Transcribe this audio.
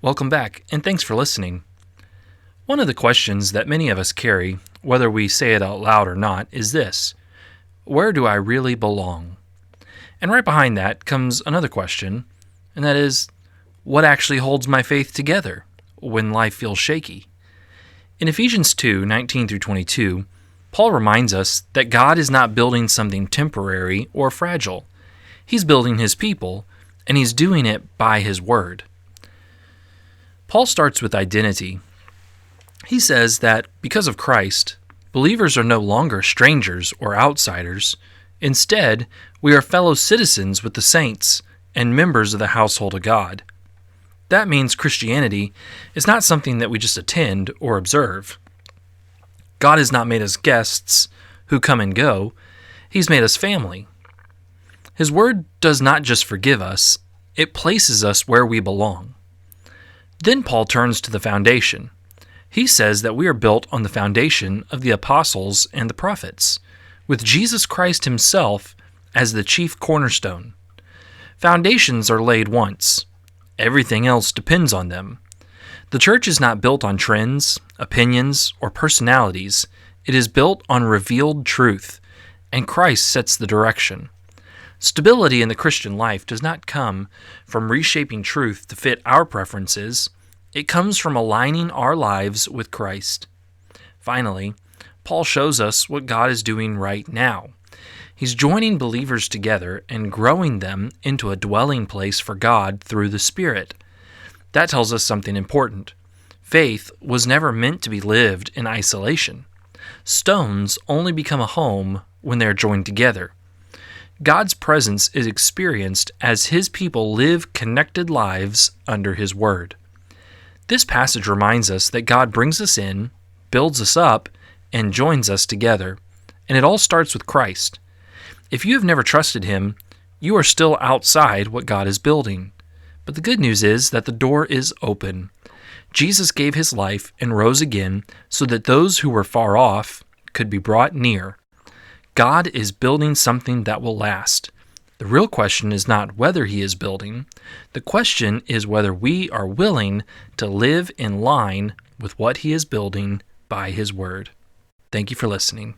Welcome back, and thanks for listening. One of the questions that many of us carry, whether we say it out loud or not, is this: where do I really belong? And right behind that comes another question, and that is, what actually holds my faith together when life feels shaky? In Ephesians 2:19 through 22, Paul reminds us that God is not building something temporary or fragile. He's building his people, and he's doing it by his word. Paul starts with identity. He says that because of Christ, believers are no longer strangers or outsiders. Instead, we are fellow citizens with the saints and members of the household of God. That means Christianity is not something that we just attend or observe. God has not made us guests who come and go. He's made us family. His word does not just forgive us, it places us where we belong. Then Paul turns to the foundation. He says that we are built on the foundation of the apostles and the prophets, with Jesus Christ himself as the chief cornerstone. Foundations are laid once. Everything else depends on them. The church is not built on trends, opinions, or personalities. It is built on revealed truth, and Christ sets the direction. Stability in the Christian life does not come from reshaping truth to fit our preferences. It comes from aligning our lives with Christ. Finally, Paul shows us what God is doing right now. He's joining believers together and growing them into a dwelling place for God through the Spirit. That tells us something important. Faith was never meant to be lived in isolation. Stones only become a home when they are joined together. God's presence is experienced as his people live connected lives under his word. This passage reminds us that God brings us in, builds us up, and joins us together. And it all starts with Christ. If you have never trusted him, you are still outside what God is building. But the good news is that the door is open. Jesus gave his life and rose again so that those who were far off could be brought near. God is building something that will last. The real question is not whether he is building. The question is whether we are willing to live in line with what he is building by his word. Thank you for listening.